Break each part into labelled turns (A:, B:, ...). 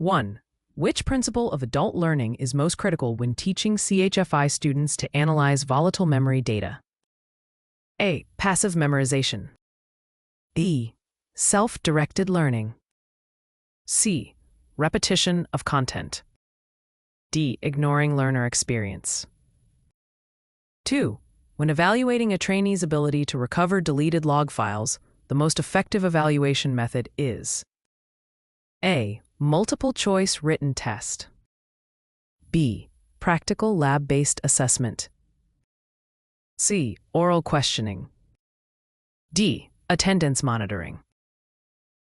A: 1. Which principle of adult learning is most critical when teaching CHFI students to analyze volatile memory data? A. Passive memorization. B. Self-directed learning. C. Repetition of content. D. Ignoring learner experience. 2. When evaluating a trainee's ability to recover deleted log files, the most effective evaluation method is A. Multiple-choice written test. B. Practical lab-based assessment. C. Oral questioning. D. Attendance monitoring.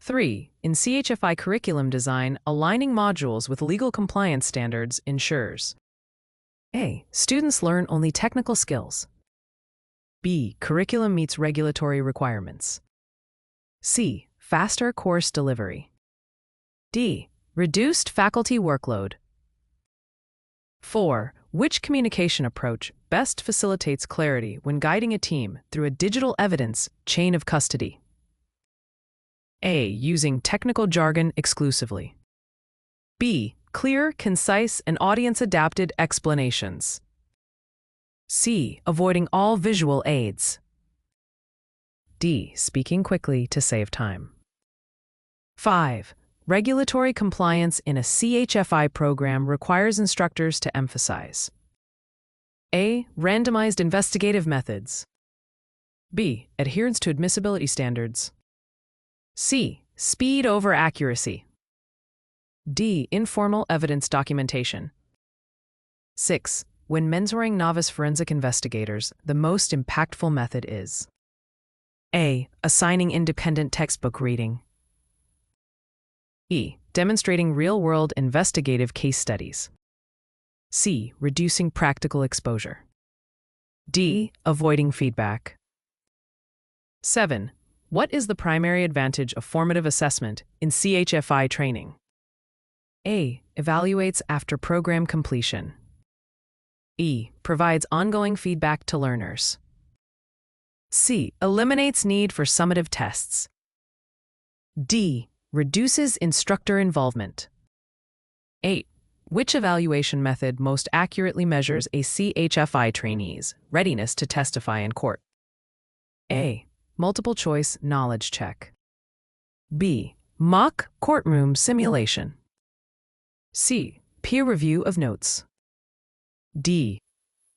A: 3. In CHFI curriculum design, aligning modules with legal compliance standards ensures A. Students learn only technical skills. B. Curriculum meets regulatory requirements. C. Faster course delivery. D. Reduced faculty workload. 4. Which communication approach best facilitates clarity when guiding a team through a digital evidence chain of custody? A. Using technical jargon exclusively. B. Clear, concise, and audience-adapted explanations. C. Avoiding all visual aids. D. Speaking quickly to save time. 5. Regulatory compliance in a CHFI program requires instructors to emphasize A. Randomized investigative methods. B. Adherence to admissibility standards. C. Speed over accuracy. D. Informal evidence documentation. 6. When mentoring novice forensic investigators, the most impactful method is A. Assigning independent textbook reading. E. Demonstrating real-world investigative case studies. C. Reducing practical exposure. D. Avoiding feedback. 7. What is the primary advantage of formative assessment in CHFI training? A. Evaluates after program completion. E. Provides ongoing feedback to learners. C. Eliminates need for summative tests. D. Reduces instructor involvement. 8. Which evaluation method most accurately measures a CHFI trainee's readiness to testify in court? A. Multiple choice knowledge check. B. Mock courtroom simulation. C. Peer review of notes. D.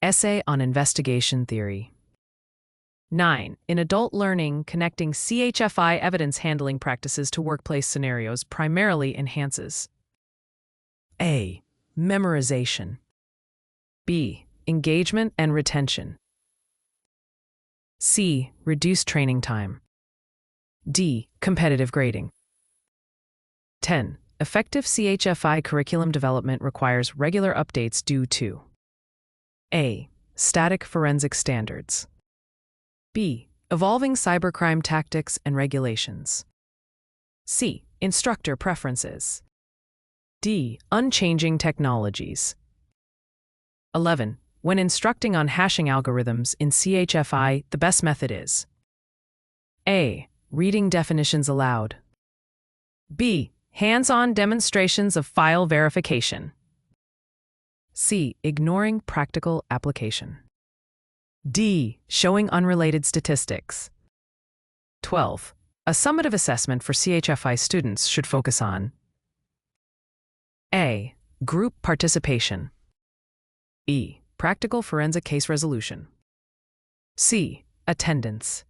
A: Essay on investigation theory. 9. In adult learning, connecting CHFI evidence handling practices to workplace scenarios primarily enhances A. Memorization. B. Engagement and retention. C. Reduced training time. D. Competitive grading. 10. Effective CHFI curriculum development requires regular updates due to A. Static forensic standards. B. Evolving cybercrime tactics and regulations. C. Instructor preferences. D. Unchanging technologies. 11. When instructing on hashing algorithms in CHFI, the best method is A. Reading definitions aloud. B. Hands-on demonstrations of file verification. C. Ignoring practical application. D. Showing unrelated statistics. 12. A summative assessment for CHFI students should focus on A. Group participation. E. Practical forensic case resolution. C. Attendance.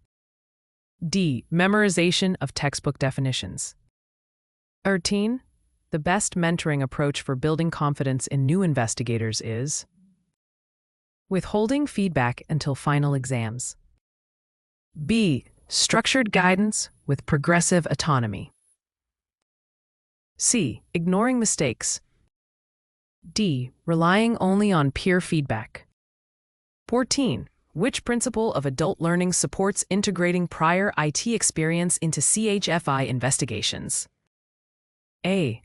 A: D. Memorization of textbook definitions. 13. The best mentoring approach for building confidence in new investigators is withholding feedback until final exams. B. Structured guidance with progressive autonomy. C. Ignoring mistakes. D. Relying only on peer feedback. 14. Which principle of adult learning supports integrating prior IT experience into CHFI investigations? A.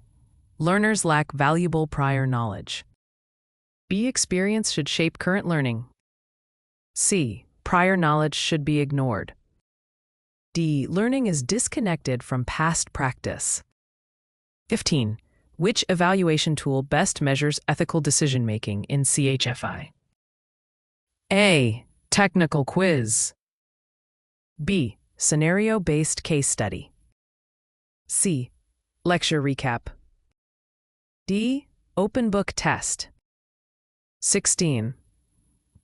A: Learners lack valuable prior knowledge. B. Experience should shape current learning. C. Prior knowledge should be ignored. D. Learning is disconnected from past practice. 15. Which evaluation tool best measures ethical decision-making in CHFI? A. Technical quiz. B. Scenario-based case study. C. Lecture recap. D. Open book test. 16.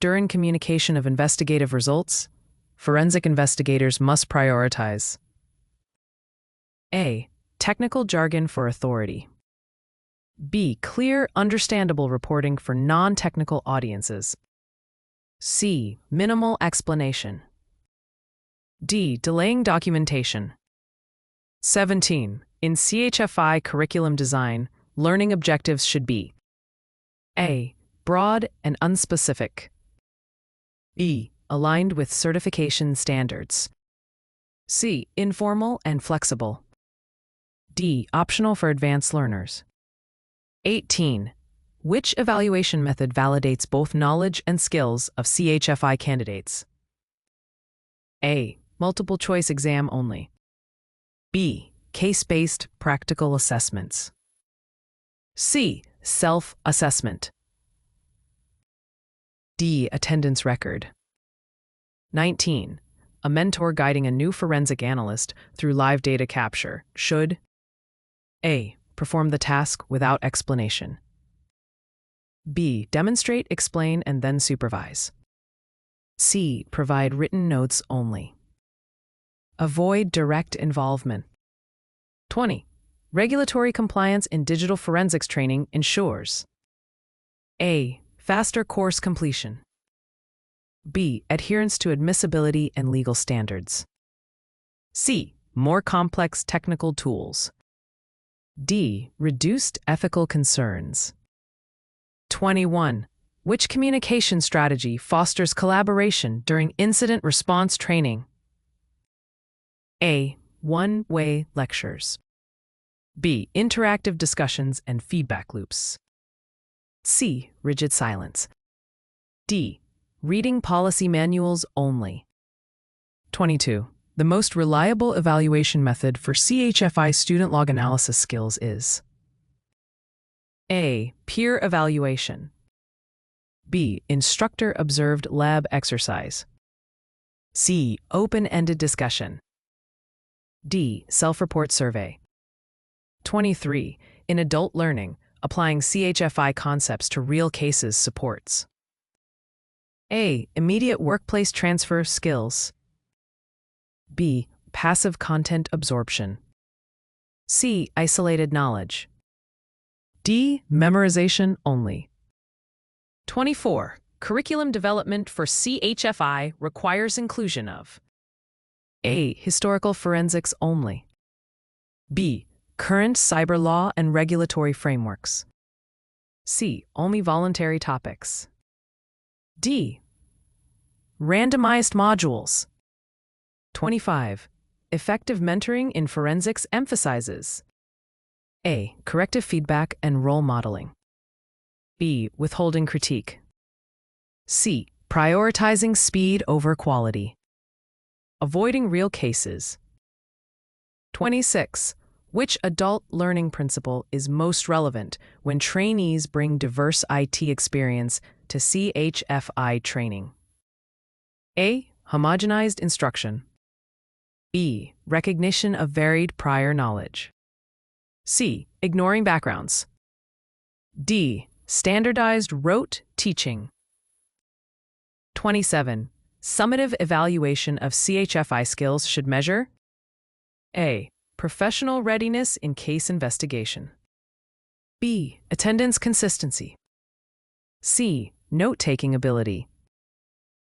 A: During communication of investigative results, forensic investigators must prioritize A. Technical jargon for authority. B. Clear, understandable reporting for non-technical audiences. C. Minimal explanation. D. Delaying documentation. 17. In CHFI curriculum design, learning objectives should be A. Broad and unspecific. B. Aligned with certification standards. C. Informal and flexible. D. Optional for advanced learners. 18. Which evaluation method validates both knowledge and skills of CHFI candidates? A. Multiple choice exam only. B. Case-based practical assessments. C. Self-assessment. D. Attendance record. 19. A mentor guiding a new forensic analyst through live data capture should A. Perform the task without explanation. B. Demonstrate, explain, and then supervise. C. Provide written notes only. Avoid direct involvement. 20. Regulatory compliance in digital forensics training ensures A. Faster course completion. B. Adherence to admissibility and legal standards. C. More complex technical tools. D. Reduced ethical concerns. 21. Which communication strategy fosters collaboration during incident response training? A. One-way lectures. B. Interactive discussions and feedback loops. C. Rigid silence. D. Reading policy manuals only. 22. The most reliable evaluation method for CHFI student log analysis skills is A. Peer evaluation. B. Instructor-observed lab exercise. C. Open-ended discussion. D. Self-report survey. 23. In adult learning, applying CHFI concepts to real cases supports A. Immediate workplace transfer skills. B. Passive content absorption. C. Isolated knowledge. D. Memorization only. 24. Curriculum development for CHFI requires inclusion of A. Historical forensics only. B. Current cyber law and regulatory frameworks. C. Only voluntary topics. D. Randomized modules. 25. Effective mentoring in forensics emphasizes A. Corrective feedback and role modeling. B. Withholding critique. C. Prioritizing speed over quality. Avoiding real cases. 26. Which adult learning principle is most relevant when trainees bring diverse IT experience to CHFI training? A. Homogenized instruction. B. Recognition of varied prior knowledge. C. Ignoring backgrounds. D. Standardized rote teaching. 27. Summative evaluation of CHFI skills should measure A. Professional readiness in case investigation. B. Attendance consistency. C. Note-taking ability.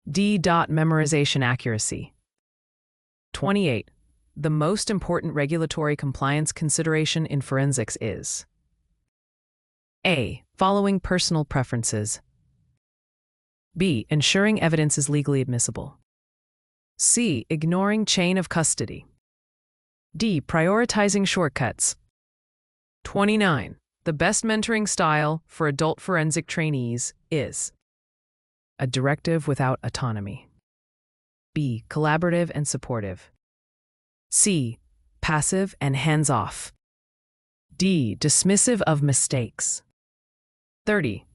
A: D. Memorization accuracy. 28. The most important regulatory compliance consideration in forensics is A. Following personal preferences. B. Ensuring evidence is legally admissible. C. Ignoring chain of custody. D. Prioritizing shortcuts. 29. The best mentoring style for adult forensic trainees is a directive without autonomy. B. Collaborative and supportive. C. Passive and hands-off. D. Dismissive of mistakes. 30.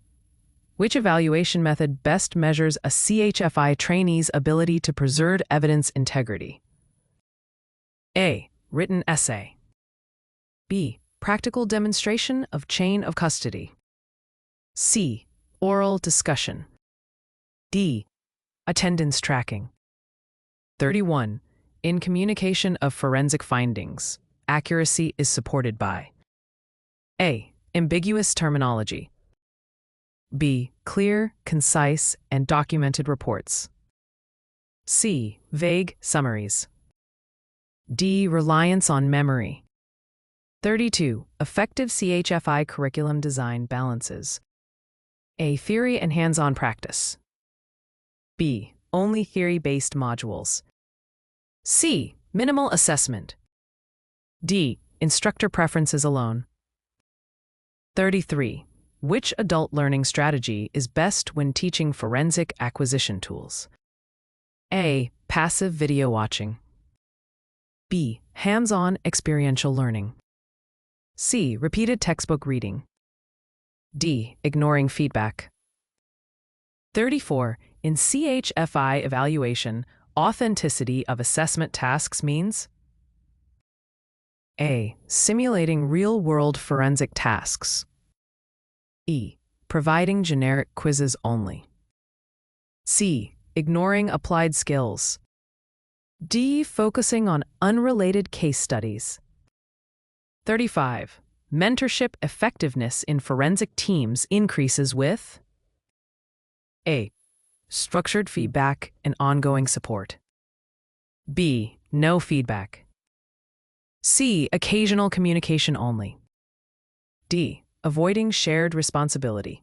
A: Which evaluation method best measures a CHFI trainee's ability to preserve evidence integrity? A. Written essay. B. Practical demonstration of chain of custody. C. Oral discussion. D. Attendance tracking. 31. In communication of forensic findings, accuracy is supported by A. Ambiguous terminology. B. Clear, concise, and documented reports. C. Vague summaries. D. Reliance on memory. 32. Effective CHFI curriculum design balances A. Theory and hands-on practice. B. Only theory-based modules. C. Minimal assessment. D. Instructor preferences alone. 33. Which adult learning strategy is best when teaching forensic acquisition tools? A. Passive video watching. B. Hands-on experiential learning. C. Repeated textbook reading. D. Ignoring feedback. 34. In CHFI evaluation, authenticity of assessment tasks means A. Simulating real-world forensic tasks. E. Providing generic quizzes only. C. Ignoring applied skills. D. Focusing on unrelated case studies. 35. Mentorship effectiveness in forensic teams increases with A. Structured feedback and ongoing support. B. No feedback. C. Occasional communication only. D. Avoiding shared responsibility.